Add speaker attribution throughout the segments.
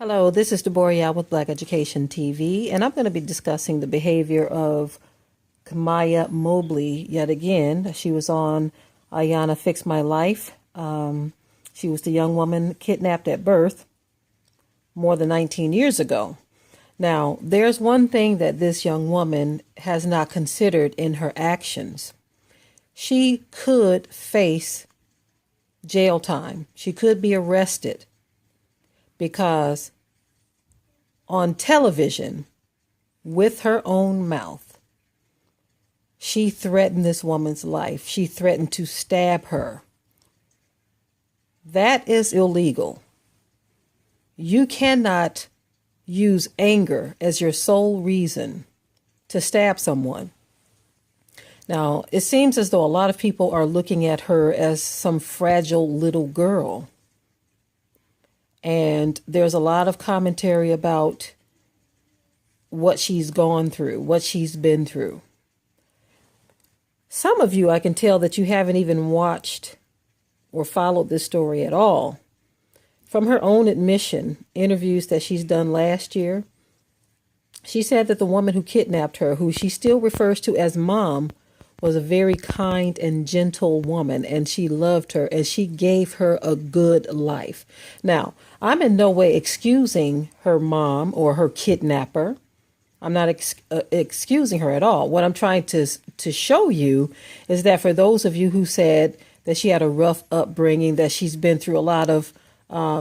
Speaker 1: Hello, this is Deborah with Black Education TV, and I'm going to be discussing the behavior of Kamiyah Mobley yet again. She was on Iyanla Fix My Life. She was the young woman kidnapped at birth more than 19 years ago. Now, there's one thing that this young woman has not considered in her actions. She could face jail time. She could be arrested because on television, with her own mouth, she threatened this woman's life. She threatened to stab her. That is illegal. You cannot use anger as your sole reason to stab someone. Now, it seems as though a lot of people are looking at her as some fragile little girl. And there's a lot of commentary about what she's gone through, what she's been through. Some of you, I can tell that you haven't even watched or followed this story at all. From her own admission, interviews that she's done last year, she said that the woman who kidnapped her, who she still refers to as Mom, was a very kind and gentle woman, and she loved her, and she gave her a good life. Now, I'm in no way excusing her mom or her kidnapper. I'm not excusing her at all. What I'm trying to show you is that for those of you who said that she had a rough upbringing, that she's been through a lot of,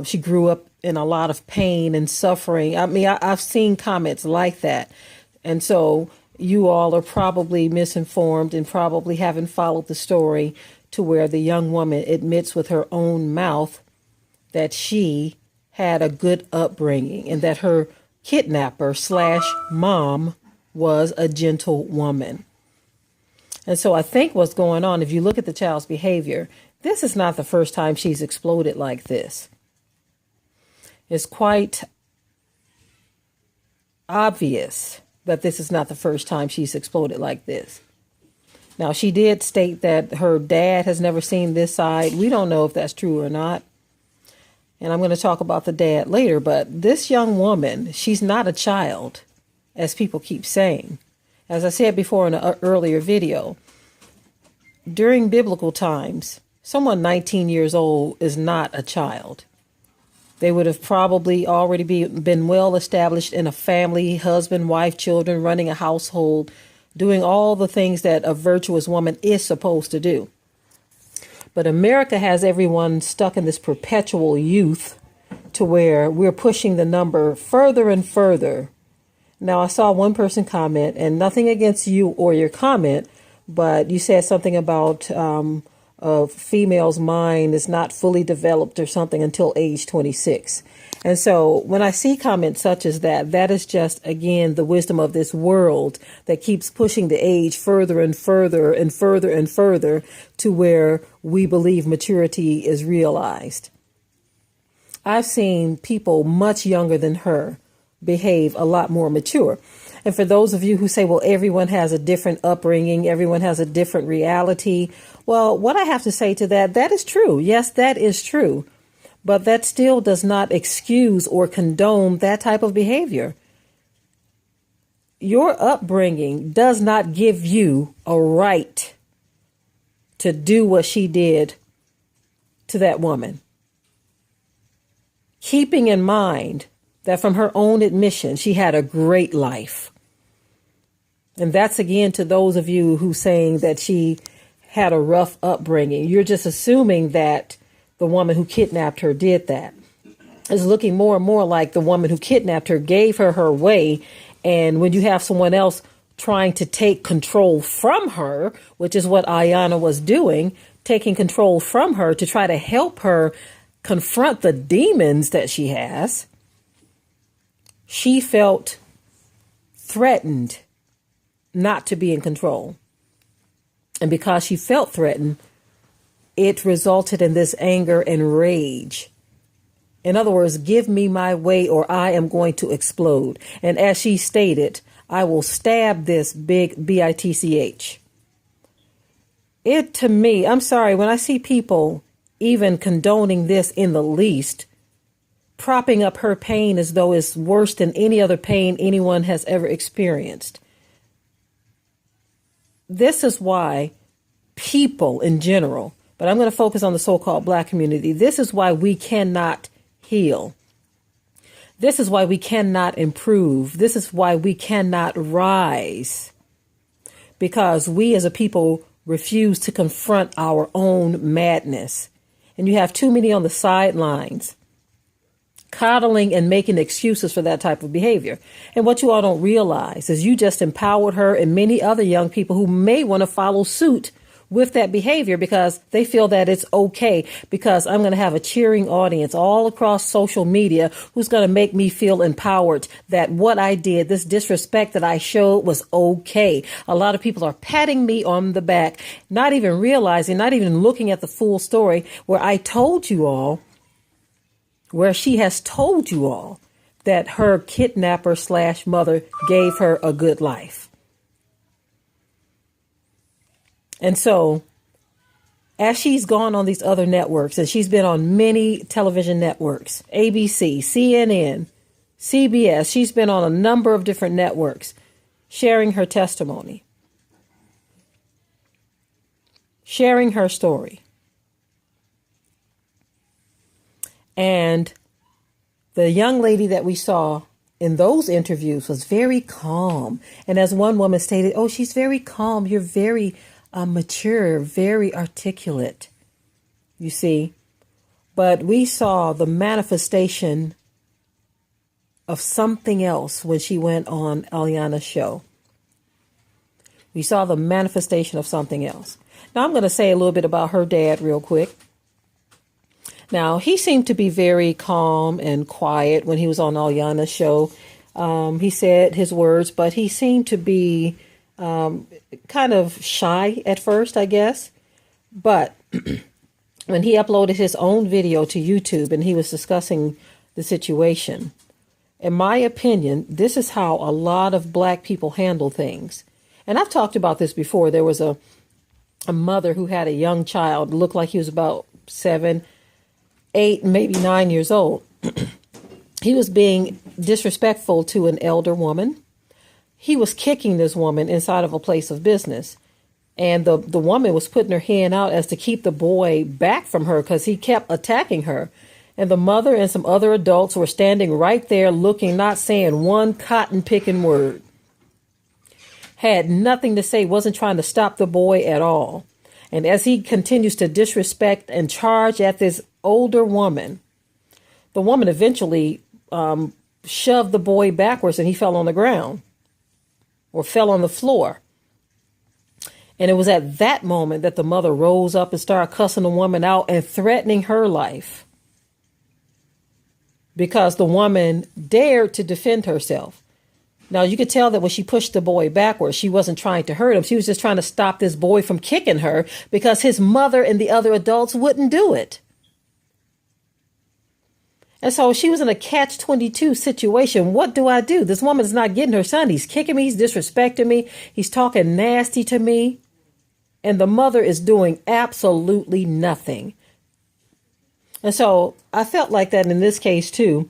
Speaker 1: she grew up in a lot of pain and suffering. I mean, I've seen comments like that. And so you all are probably misinformed and probably haven't followed the story to where the young woman admits with her own mouth that she had a good upbringing and that her kidnapper / mom was a gentle woman. And so I think what's going on, if you look at the child's behavior, this is not the first time she's exploded like this. It's quite obvious that this is not the first time she's exploded like this. Now, she did state that her dad has never seen this side. We don't know if that's true or not. And I'm going to talk about the dad later, but this young woman, she's not a child, as people keep saying. As I said before in an earlier video, during biblical times, someone 19 years old is not a child. They would have probably already been well established in a family, husband, wife, children, running a household, doing all the things that a virtuous woman is supposed to do. But America has everyone stuck in this perpetual youth to where we're pushing the number further and further. Now, I saw one person comment, and nothing against you or your comment, but you said something about a female's mind is not fully developed or something until age 26. And so when I see comments such as that, that is just, again, the wisdom of this world that keeps pushing the age further and further and further and further to where we believe maturity is realized. I've seen people much younger than her behave a lot more mature. And for those of you who say, well, everyone has a different upbringing, everyone has a different reality. Well, what I have to say to that, that is true. Yes, that is true. But that still does not excuse or condone that type of behavior. Your upbringing does not give you a right to do what she did to that woman. Keeping in mind that from her own admission, she had a great life. And that's again to those of you who saying that she had a rough upbringing. You're just assuming that the woman who kidnapped her did that. It's looking more and more like the woman who kidnapped her gave her her way. And when you have someone else trying to take control from her, which is what Iyanla was doing, taking control from her to try to help her confront the demons that she has, she felt threatened not to be in control. And because she felt threatened, it resulted in this anger and rage. In other words, give me my way or I am going to explode. And as she stated, I will stab this big bitch. It, to me, I'm sorry, when I see people even condoning this in the least, propping up her pain as though it's worse than any other pain anyone has ever experienced. This is why people in general, but I'm going to focus on the so-called Black community. This is why we cannot heal. This is why we cannot improve. This is why we cannot rise. Because we as a people refuse to confront our own madness. And you have too many on the sidelines coddling and making excuses for that type of behavior. And what you all don't realize is you just empowered her and many other young people who may want to follow suit with that behavior because they feel that it's okay, because I'm going to have a cheering audience all across social media who's going to make me feel empowered that what I did, this disrespect that I showed, was okay. A lot of people are patting me on the back, not even realizing, not even looking at the full story where I told you all, where she has told you all that her kidnapper / mother gave her a good life. And so as she's gone on these other networks, and she's been on many television networks, ABC, CNN, CBS, she's been on a number of different networks sharing her testimony, sharing her story. And the young lady that we saw in those interviews was very calm. And as one woman stated, oh, she's very calm. You're very mature, very articulate, you see. But we saw the manifestation of something else when she went on Iyanla's show. We saw the manifestation of something else. Now I'm going to say a little bit about her dad real quick. Now, he seemed to be very calm and quiet when he was on Iyanla's show. He said his words, but he seemed to be kind of shy at first, I guess. But when he uploaded his own video to YouTube and he was discussing the situation, in my opinion, this is how a lot of Black people handle things. And I've talked about this before. There was a mother who had a young child, looked like he was about 7, 8, maybe 9 years old. He was being disrespectful to an elder woman. He was kicking this woman inside of a place of business. And the woman was putting her hand out as to keep the boy back from her because he kept attacking her. And the mother and some other adults were standing right there looking, not saying one cotton picking word. Had nothing to say, wasn't trying to stop the boy at all. And as he continues to disrespect and charge at this older woman, the woman eventually shoved the boy backwards and he fell on the ground or fell on the floor. And it was at that moment that the mother rose up and started cussing the woman out and threatening her life because the woman dared to defend herself. Now, you could tell that when she pushed the boy backwards, she wasn't trying to hurt him. She was just trying to stop this boy from kicking her because his mother and the other adults wouldn't do it. And so she was in a catch-22 situation. What do I do? This woman is not getting her son. He's kicking me. He's disrespecting me. He's talking nasty to me. And the mother is doing absolutely nothing. And so I felt like that in this case, too.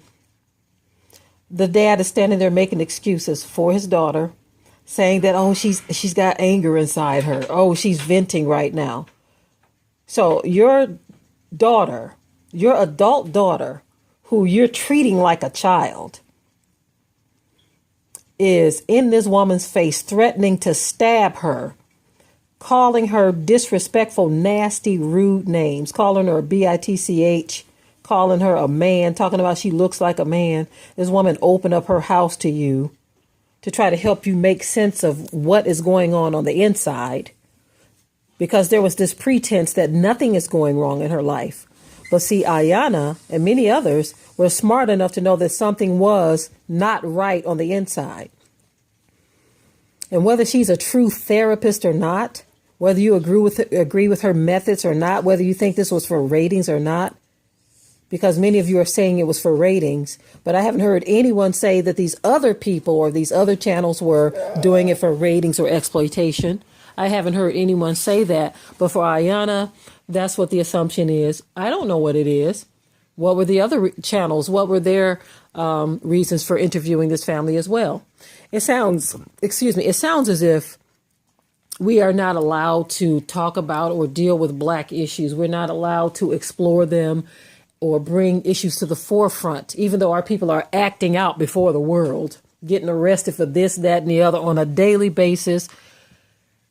Speaker 1: The dad is standing there making excuses for his daughter, saying that, oh, she's got anger inside her. Oh, she's venting right now. So your daughter, your adult daughter, who you're treating like a child, is in this woman's face, threatening to stab her, calling her disrespectful, nasty, rude names, calling her a bitch, calling her a man, talking about she looks like a man. This woman opened up her house to you to try to help you make sense of what is going on the inside, because there was this pretense that nothing is going wrong in her life. But see, Iyanla and many others were smart enough to know that something was not right on the inside. And whether she's a true therapist or not, whether you agree with her methods or not, whether you think this was for ratings or not, because many of you are saying it was for ratings, but I haven't heard anyone say that these other people or these other channels were doing it for ratings or exploitation. I haven't heard anyone say that. But for Iyanla, that's what the assumption is. I don't know what it is. What were the other channels? What were their reasons for interviewing this family as well? It sounds as if we are not allowed to talk about or deal with Black issues. We're not allowed to explore them or bring issues to the forefront, even though our people are acting out before the world, getting arrested for this, that, and the other on a daily basis,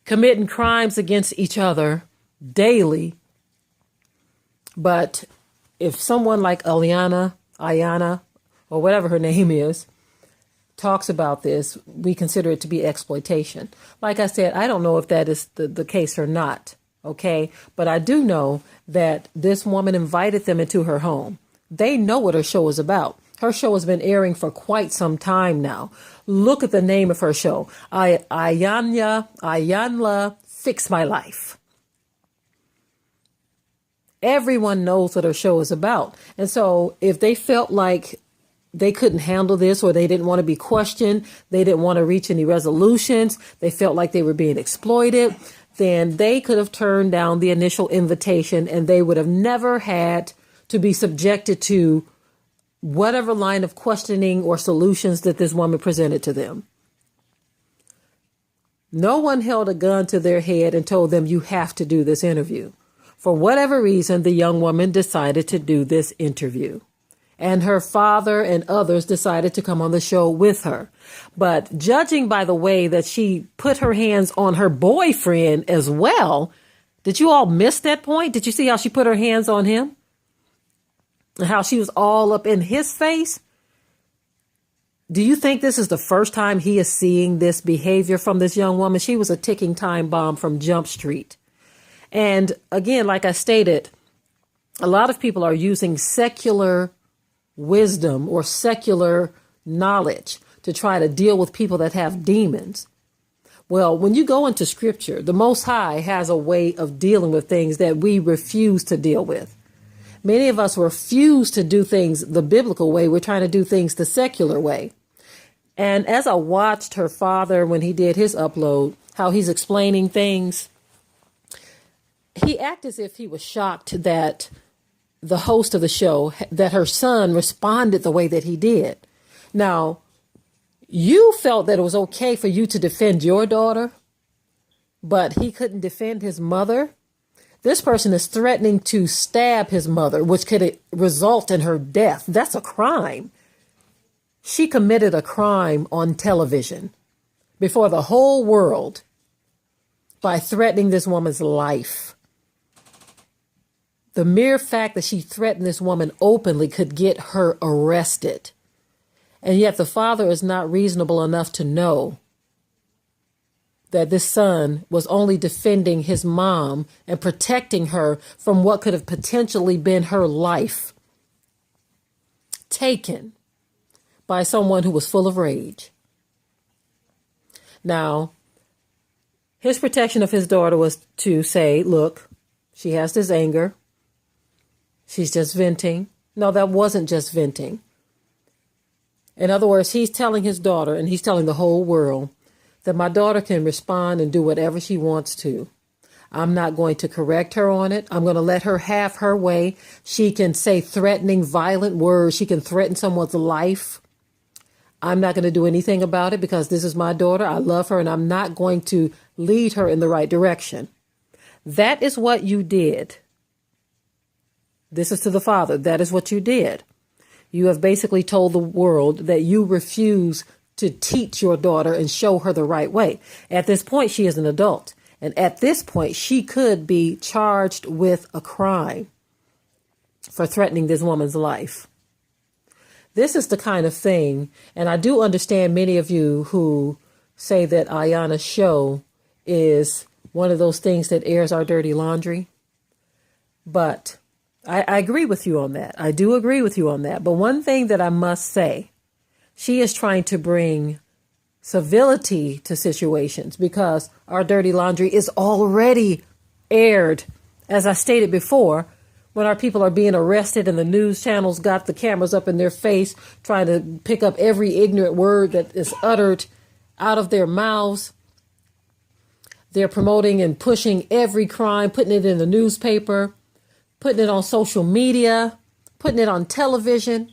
Speaker 1: committing crimes against each other daily. But if someone like Iyanla, or whatever her name is, talks about this, we consider it to be exploitation. Like I said, I don't know if that is the case or not. Okay. But I do know that this woman invited them into her home. They know what her show is about. Her show has been airing for quite some time now. Look at the name of her show. Iyanla, Fix My Life. Everyone knows what her show is about. And so if they felt like they couldn't handle this, or they didn't want to be questioned, they didn't want to reach any resolutions, they felt like they were being exploited, then they could have turned down the initial invitation, and they would have never had to be subjected to whatever line of questioning or solutions that this woman presented to them. No one held a gun to their head and told them, you have to do this interview. For whatever reason, the young woman decided to do this interview. And her father and others decided to come on the show with her. But judging by the way that she put her hands on her boyfriend as well, did you all miss that point? Did you see how she put her hands on him? And how she was all up in his face? Do you think this is the first time he is seeing this behavior from this young woman? She was a ticking time bomb from Jump Street. And again, like I stated, a lot of people are using secular wisdom or secular knowledge to try to deal with people that have demons. Well, when you go into scripture, the Most High has a way of dealing with things that we refuse to deal with. Many of us refuse to do things the biblical way. We're trying to do things the secular way. And as I watched her father, when he did his upload, how he's explaining things, he acted as if he was shocked that the host of the show, that her son responded the way that he did. Now, you felt that it was okay for you to defend your daughter, but he couldn't defend his mother. This person is threatening to stab his mother, which could result in her death. That's a crime. She committed a crime on television before the whole world by threatening this woman's life. The mere fact that she threatened this woman openly could get her arrested. And yet the father is not reasonable enough to know that this son was only defending his mom and protecting her from what could have potentially been her life taken by someone who was full of rage. Now, his protection of his daughter was to say, look, she has this anger. She's just venting. No, that wasn't just venting. In other words, he's telling his daughter, and he's telling the whole world, that my daughter can respond and do whatever she wants to. I'm not going to correct her on it. I'm going to let her have her way. She can say threatening, violent words. She can threaten someone's life. I'm not going to do anything about it because this is my daughter. I love her, and I'm not going to lead her in the right direction. That is what you did. This is to the father. That is what you did. You have basically told the world that you refuse to teach your daughter and show her the right way. At this point, she is an adult. And at this point, she could be charged with a crime for threatening this woman's life. This is the kind of thing, and I do understand many of you who say that Iyanla's show is one of those things that airs our dirty laundry. But I agree with you on that. I do agree with you on that. But one thing that I must say, she is trying to bring civility to situations because our dirty laundry is already aired. As I stated before, when our people are being arrested and the news channels got the cameras up in their face, trying to pick up every ignorant word that is uttered out of their mouths. They're promoting and pushing every crime, putting it in the newspaper, putting it on social media, putting it on television.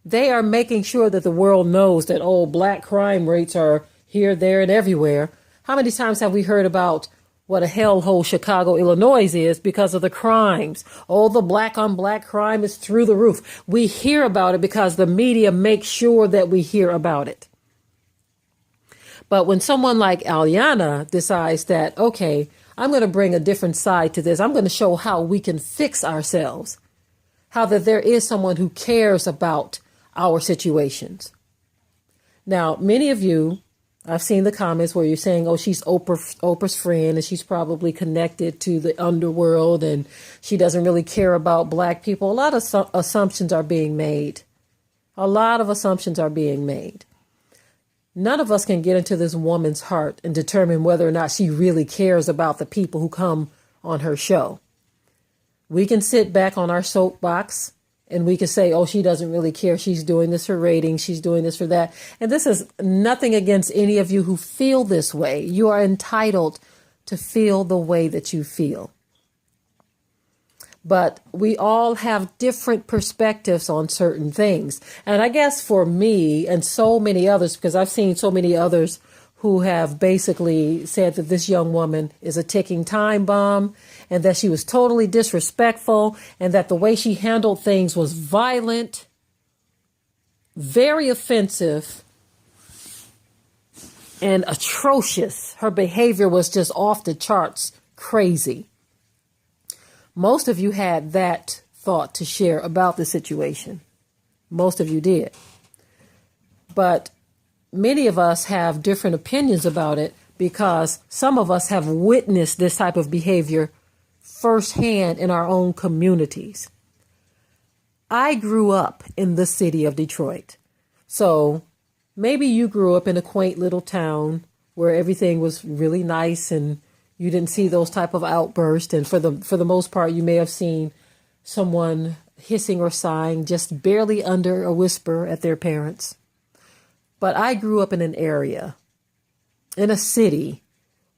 Speaker 1: They are making sure that the world knows that, oh, black crime rates are here, there, and everywhere. How many times have we heard about what a hellhole Chicago, Illinois is because of the crimes? Oh, the black on black crime is through the roof. We hear about it because the media makes sure that we hear about it. But when someone like Iyanla decides that, okay, I'm going to bring a different side to this. I'm going to show how we can fix ourselves. How that there is someone who cares about our situations. Now, many of you, I've seen the comments where you're saying, oh, she's Oprah's friend and she's probably connected to the underworld and she doesn't really care about black people. A lot of assumptions are being made. A lot of assumptions are being made. None of us can get into this woman's heart and determine whether or not she really cares about the people who come on her show. We can sit back on our soapbox and we can say, oh, she doesn't really care. She's doing this for ratings. She's doing this for that. And this is nothing against any of you who feel this way. You are entitled to feel the way that you feel. But we all have different perspectives on certain things. And I guess for me and so many others, because I've seen so many others who have basically said that this young woman is a ticking time bomb and that she was totally disrespectful and that the way she handled things was violent, very offensive, and atrocious. Her behavior was just off the charts, crazy. Most of you had that thought to share about the situation. Most of you did. But many of us have different opinions about it because some of us have witnessed this type of behavior firsthand in our own communities. I grew up in the city of Detroit. So maybe you grew up in a quaint little town where everything was really nice and you didn't see those type of outbursts. And for the most part, you may have seen someone hissing or sighing just barely under a whisper at their parents. But I grew up in an area, in a city,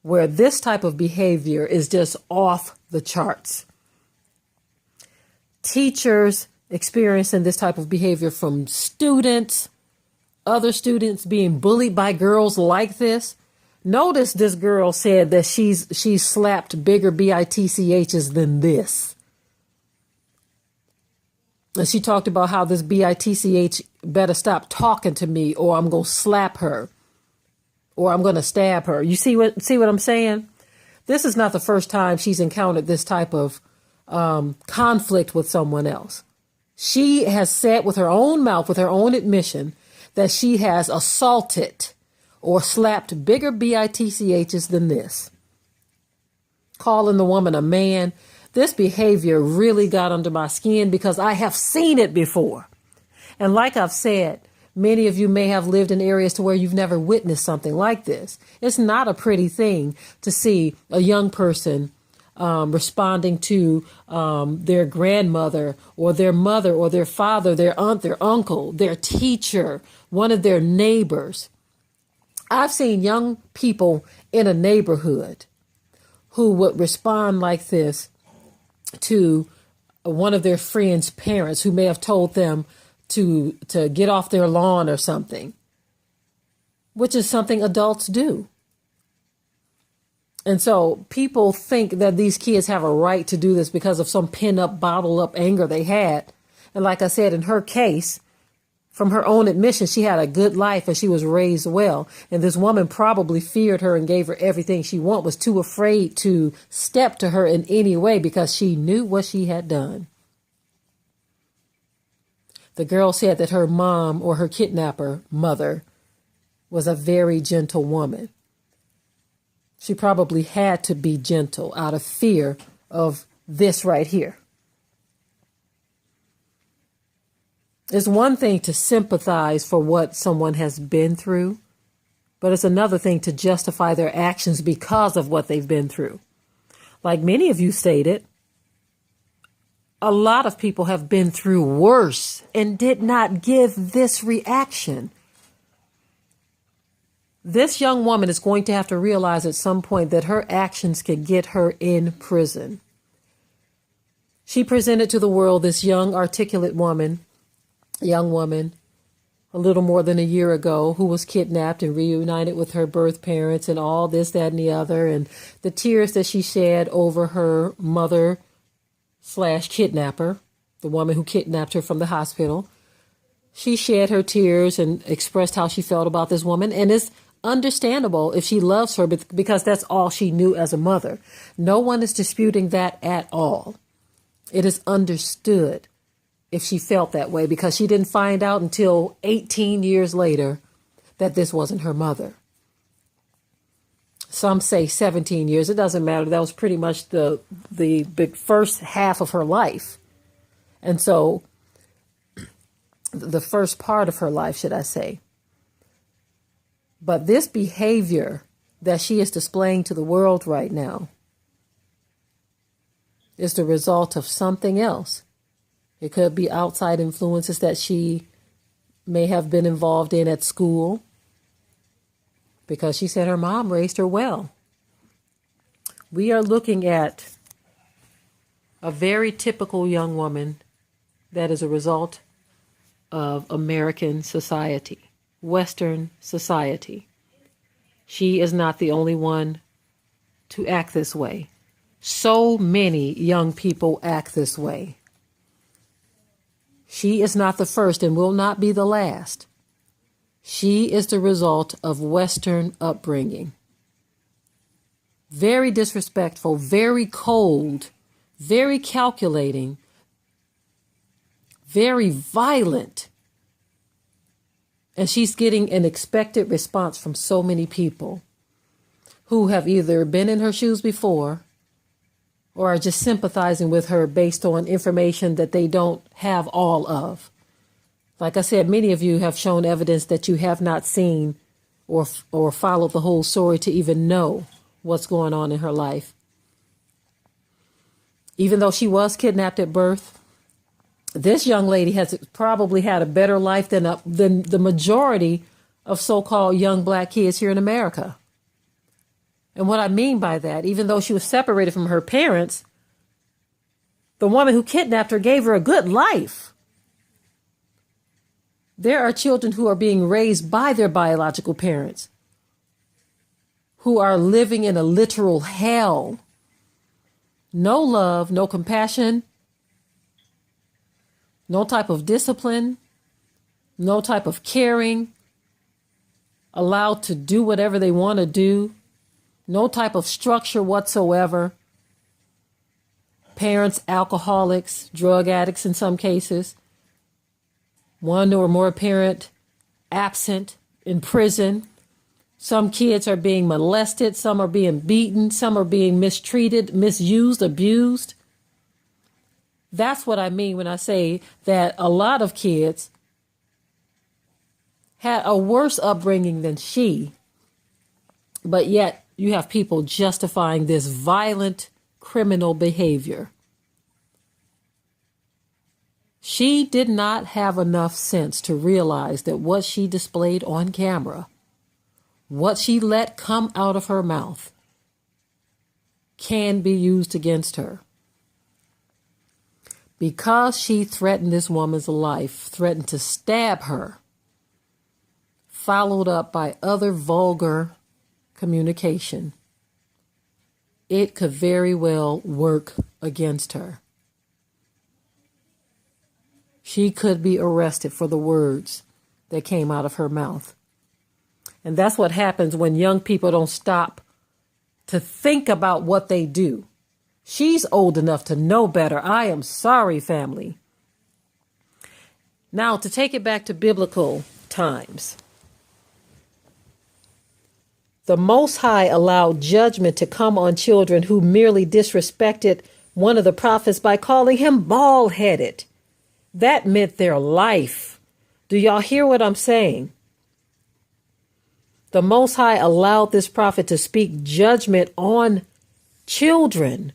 Speaker 1: where this type of behavior is just off the charts. Teachers experiencing this type of behavior from students, other students being bullied by girls like this. Notice this girl said that she's slapped bigger bitchs than this. And she talked about how this bitch better stop talking to me or I'm going to slap her or I'm going to stab her. You see what I'm saying? This is not the first time she's encountered this type of conflict with someone else. She has said with her own mouth, with her own admission, that she has assaulted or slapped bigger bitchs than this. Calling the woman a man. This behavior really got under my skin because I have seen it before. And like I've said, many of you may have lived in areas to where you've never witnessed something like this. It's not a pretty thing to see a young person responding to their grandmother or their mother or their father, their aunt, their uncle, their teacher, one of their neighbors. I've seen young people in a neighborhood who would respond like this to one of their friends' parents who may have told them to get off their lawn or something, which is something adults do. And so people think that these kids have a right to do this because of some pent-up, bottled-up anger they had. And like I said, in her case, from her own admission, she had a good life and she was raised well. And this woman probably feared her and gave her everything she wanted, was too afraid to step to her in any way because she knew what she had done. The girl said that her mom or her kidnapper mother was a very gentle woman. She probably had to be gentle out of fear of this right here. It's one thing to sympathize for what someone has been through, but it's another thing to justify their actions because of what they've been through. Like many of you stated, a lot of people have been through worse and did not give this reaction. This young woman is going to have to realize at some point that her actions can get her in prison. She presented to the world this young, articulate young woman, a little more than a year ago, who was kidnapped and reunited with her birth parents and all this, that, and the other. And the tears that she shed over her mother / kidnapper, the woman who kidnapped her from the hospital. She shed her tears and expressed how she felt about this woman. And it's understandable if she loves her, because that's all she knew as a mother. No one is disputing that at all. It is understood if she felt that way, because she didn't find out until 18 years later that this wasn't her mother. Some say 17 years. It doesn't matter. That was pretty much the first half of her life. And so the first part of her life, should I say. But this behavior that she is displaying to the world right now is the result of something else. It could be outside influences that she may have been involved in at school, because she said her mom raised her well. We are looking at a very typical young woman that is a result of American society, Western society. She is not the only one to act this way. So many young people act this way. She is not the first and will not be the last. She is the result of Western upbringing. Very disrespectful, very cold, very calculating, very violent. And she's getting an expected response from so many people who have either been in her shoes before or are just sympathizing with her based on information that they don't have all of. Like I said, many of you have shown evidence that you have not seen or followed the whole story to even know what's going on in her life. Even though she was kidnapped at birth, this young lady has probably had a better life than the majority of so-called young black kids here in America. And what I mean by that, even though she was separated from her parents, the woman who kidnapped her gave her a good life. There are children who are being raised by their biological parents who are living in a literal hell. No love, no compassion, no type of discipline, no type of caring, allowed to do whatever they want to do. No type of structure whatsoever. Parents, alcoholics, drug addicts in some cases. One or more parent absent, in prison. Some kids are being molested. Some are being beaten. Some are being mistreated, misused, abused. That's what I mean when I say that a lot of kids had a worse upbringing than she, but yet you have people justifying this violent criminal behavior. She did not have enough sense to realize that what she displayed on camera, what she let come out of her mouth, can be used against her. Because she threatened this woman's life, threatened to stab her, followed up by other vulgar communication, it could very well work against her. She could be arrested for the words that came out of her mouth. And that's what happens when young people don't stop to think about what they do. She's old enough to know better. I am sorry, family. Now, to take it back to biblical times. The Most High allowed judgment to come on children who merely disrespected one of the prophets by calling him bald-headed. That meant their life. Do y'all hear what I'm saying? The Most High allowed this prophet to speak judgment on children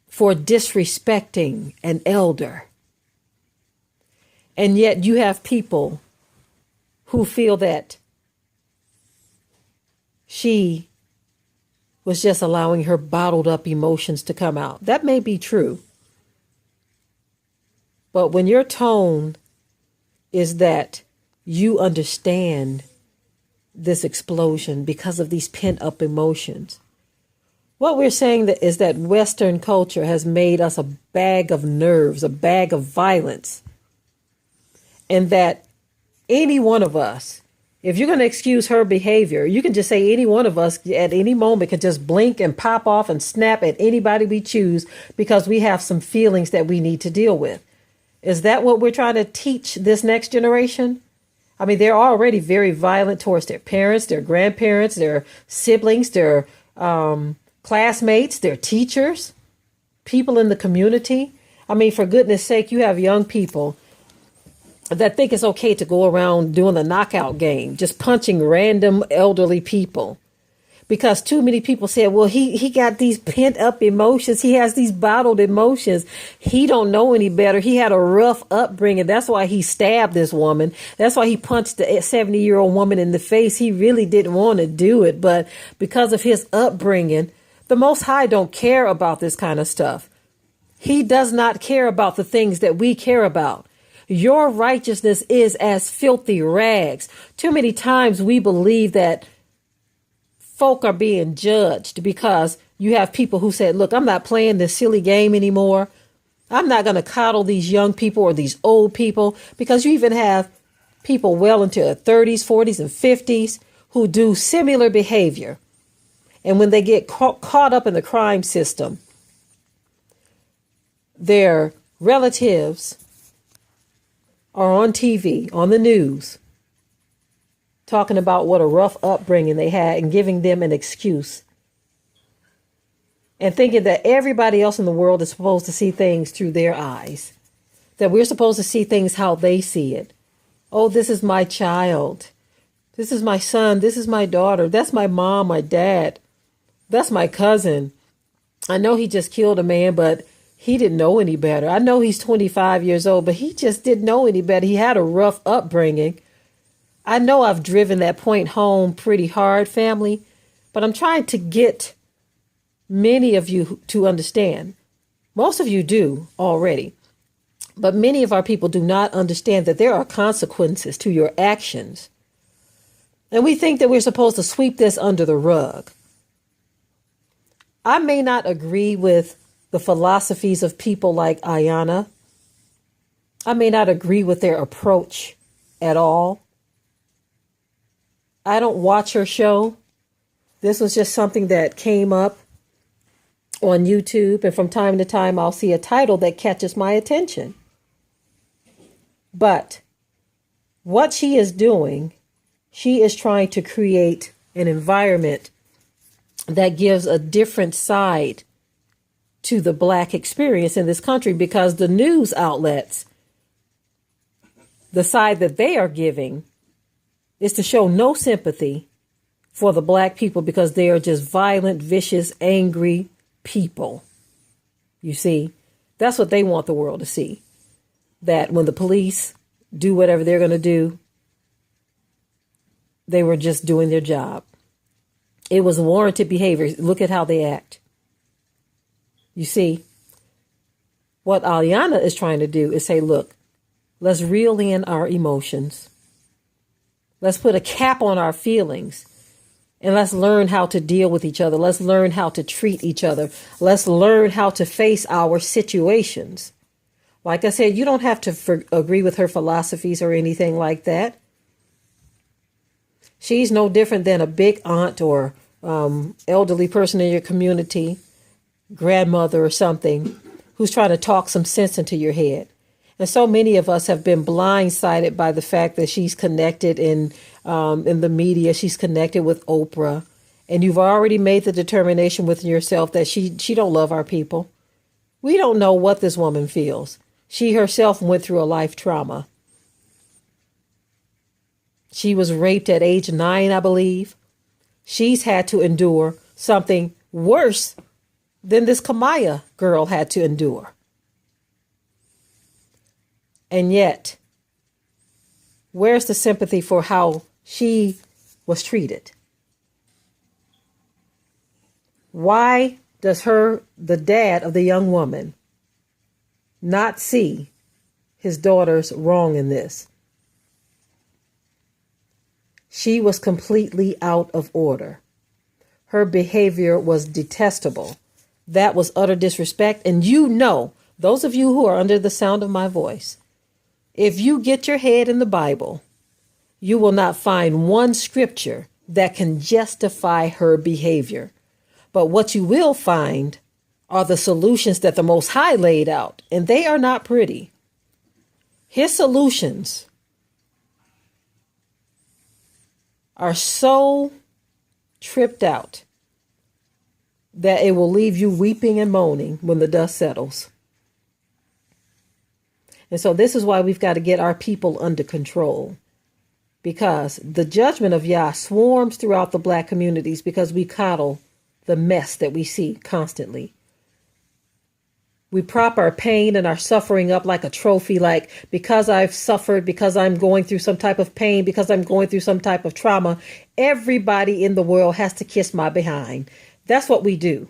Speaker 1: for disrespecting an elder. And yet you have people who feel that she was just allowing her bottled up emotions to come out. That may be true. But when your tone is that you understand this explosion because of these pent up emotions, what we're saying that is that Western culture has made us a bag of nerves, a bag of violence, and that any one of us, if you're going to excuse her behavior, you can just say any one of us at any moment can just blink and pop off and snap at anybody we choose because we have some feelings that we need to deal with. Is that what we're trying to teach this next generation? I mean, they're already very violent towards their parents, their grandparents, their siblings, their classmates, their teachers, people in the community. I mean, for goodness sake, you have young people that think it's okay to go around doing the knockout game, just punching random elderly people. Because too many people said, well, he got these pent up emotions. He has these bottled emotions. He don't know any better. He had a rough upbringing. That's why he stabbed this woman. That's why he punched the 70-year-old woman in the face. He really didn't want to do it. But because of his upbringing, the Most High don't care about this kind of stuff. He does not care about the things that we care about. Your righteousness is as filthy rags. Too many times we believe that folk are being judged because you have people who said, look, I'm not playing this silly game anymore. I'm not going to coddle these young people or these old people, because you even have people well into their 30s, 40s, and 50s who do similar behavior. And when they get caught up in the crime system, their relatives are on TV, on the news, talking about what a rough upbringing they had and giving them an excuse. And thinking that everybody else in the world is supposed to see things through their eyes. That we're supposed to see things how they see it. Oh, this is my child. This is my son. This is my daughter. That's my mom, my dad. That's my cousin. I know he just killed a man, but he didn't know any better. I know he's 25 years old, but he just didn't know any better. He had a rough upbringing. I know I've driven that point home pretty hard, family, but I'm trying to get many of you to understand. Most of you do already, but many of our people do not understand that there are consequences to your actions. And we think that we're supposed to sweep this under the rug. I may not agree with the philosophies of people like Iyanla. I may not agree with their approach at all. I don't watch her show. This was just something that came up on YouTube, and from time to time I'll see a title that catches my attention. But what she is doing, she is trying to create an environment that gives a different side to the Black experience in this country, because the news outlets, the side that they are giving is to show no sympathy for the Black people, because they are just violent, vicious, angry people. You see, that's what they want the world to see. That when the police do whatever they're going to do, they were just doing their job. It was warranted behavior. Look at how they act. You see, what Iyanla is trying to do is say, look, let's reel in our emotions. Let's put a cap on our feelings, and let's learn how to deal with each other. Let's learn how to treat each other. Let's learn how to face our situations. Like I said, you don't have to agree with her philosophies or anything like that. She's no different than a big aunt or elderly person in your community, grandmother or something, who's trying to talk some sense into your head. And so many of us have been blindsided by the fact that she's connected in the media. She's connected with Oprah. And you've already made the determination within yourself that she don't love our people. We don't know what this woman feels. She herself went through a life trauma. She was raped at age 9, I believe. She's had to endure something worse than this Kamiyah girl had to endure. And yet, where's the sympathy for how she was treated? Why does the dad of the young woman, not see his daughters wrong in this. She was completely out of order. Her behavior was detestable. That was utter disrespect. And you know, those of you who are under the sound of my voice, if you get your head in the Bible, you will not find one scripture that can justify her behavior. But what you will find are the solutions that the Most High laid out, and they are not pretty. His solutions are so tripped out that it will leave you weeping and moaning when the dust settles. And so this is why we've got to get our people under control, because the judgment of Yah swarms throughout the black communities because we coddle the mess that we see constantly. We prop our pain and our suffering up like a trophy, like because I've suffered, because I'm going through some type of pain, because I'm going through some type of trauma, everybody in the world has to kiss my behind. That's what we do.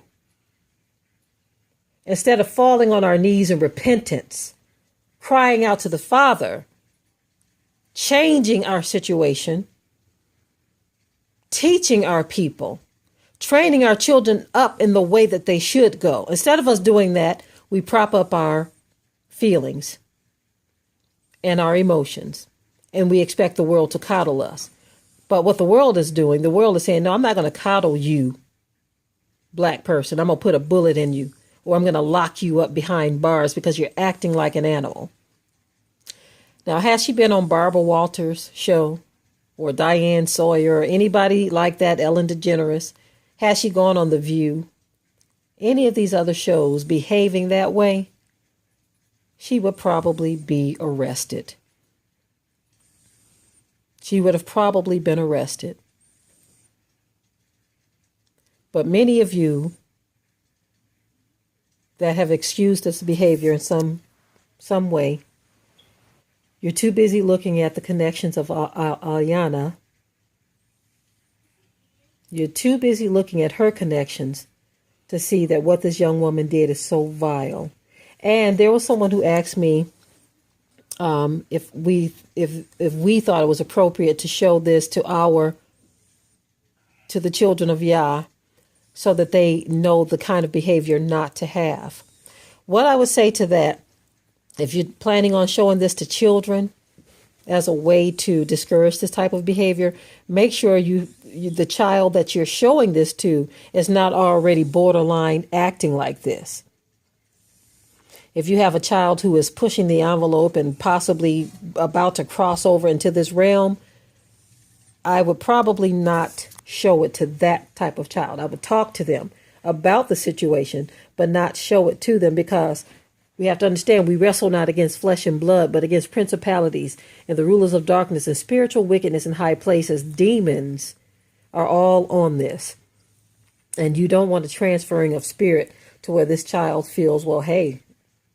Speaker 1: Instead of falling on our knees in repentance, crying out to the Father, changing our situation, teaching our people, training our children up in the way that they should go. Instead of us doing that, we prop up our feelings and our emotions, and we expect the world to coddle us. But what the world is doing, the world is saying, no, I'm not going to coddle you, black person. I'm going to put a bullet in you, or I'm going to lock you up behind bars because you're acting like an animal. Now, has she been on Barbara Walters' show, or Diane Sawyer, or anybody like that, Ellen DeGeneres? Has she gone on The View? Any of these other shows behaving that way? She would probably be arrested. She would have probably been arrested. But many of you that have excused this behavior in some way, you're too busy looking at the connections of Iyanla. You're too busy looking at her connections to see that what this young woman did is so vile. And there was someone who asked me if we thought it was appropriate to show this to the children of Yah, so that they know the kind of behavior not to have. What I would say to that, if you're planning on showing this to children as a way to discourage this type of behavior, make sure the child that you're showing this to is not already borderline acting like this. If you have a child who is pushing the envelope and possibly about to cross over into this realm, I would probably not show it to that type of child. I would talk to them about the situation, but not show it to them, because we have to understand we wrestle not against flesh and blood, but against principalities and the rulers of darkness and spiritual wickedness in high places. Demons are all on this. And you don't want a transferring of spirit to where this child feels, well, hey,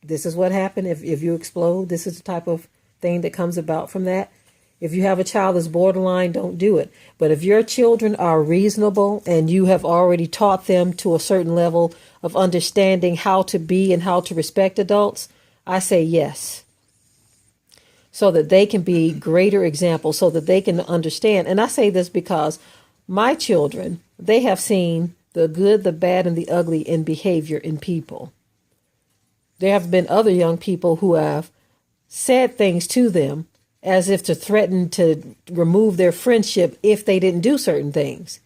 Speaker 1: this is what happened. If you explode, this is the type of thing that comes about from that. If you have a child that's borderline, don't do it. But if your children are reasonable and you have already taught them to a certain level of understanding how to be and how to respect adults, I say yes. So that they can be greater examples, so that they can understand. And I say this because my children, they have seen the good, the bad, and the ugly in behavior in people. There have been other young people who have said things to them as if to threaten to remove their friendship if they didn't do certain things.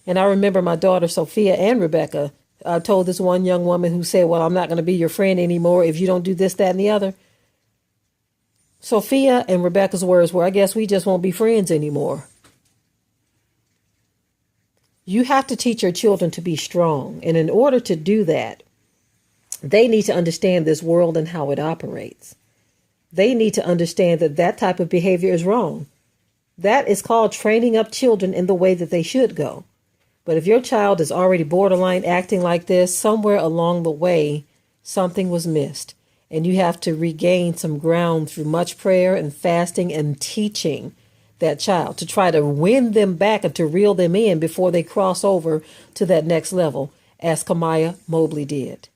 Speaker 1: And I remember my daughter, Sophia and Rebecca, told this one young woman who said, well, I'm not going to be your friend anymore if you don't do this, that, and the other. Sophia and Rebecca's words were, I guess we just won't be friends anymore. You have to teach your children to be strong. And in order to do that, they need to understand this world and how it operates. They need to understand that that type of behavior is wrong. That is called training up children in the way that they should go. But if your child is already borderline acting like this, somewhere along the way, something was missed. And you have to regain some ground through much prayer and fasting and teaching that child to try to win them back and to reel them in before they cross over to that next level, as Kamiyah Mobley did.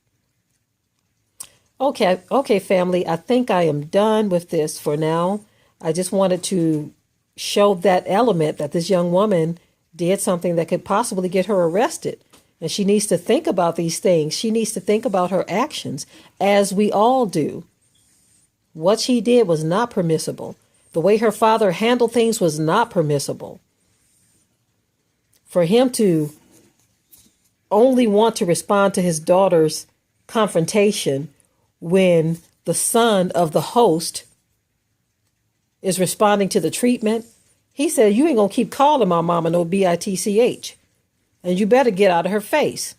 Speaker 1: Okay, family. I think I am done with this for now. I just wanted to show that element that this young woman did something that could possibly get her arrested. And she needs to think about these things. She needs to think about her actions, as we all do. What she did was not permissible. The way her father handled things was not permissible. For him to only want to respond to his daughter's confrontation when the son of the host is responding to the treatment, he said, you ain't gonna keep calling my mama no bitch, and you better get out of her face.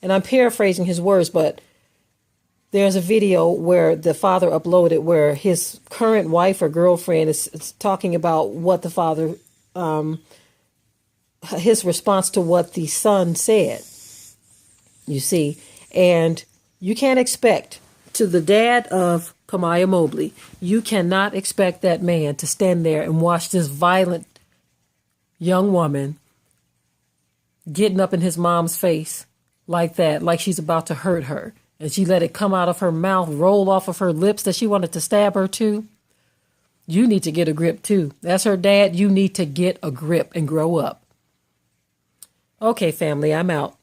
Speaker 1: And I'm paraphrasing his words, but there's a video where the father uploaded where his current wife or girlfriend is talking about what the father, his response to what the son said, you see. And you can't expect, to the dad of Kamiyah Mobley, you cannot expect that man to stand there and watch this violent young woman getting up in his mom's face like that, like she's about to hurt her. And she let it come out of her mouth, roll off of her lips that she wanted to stab her too. You need to get a grip too. That's her dad. You need to get a grip and grow up. Okay, family, I'm out.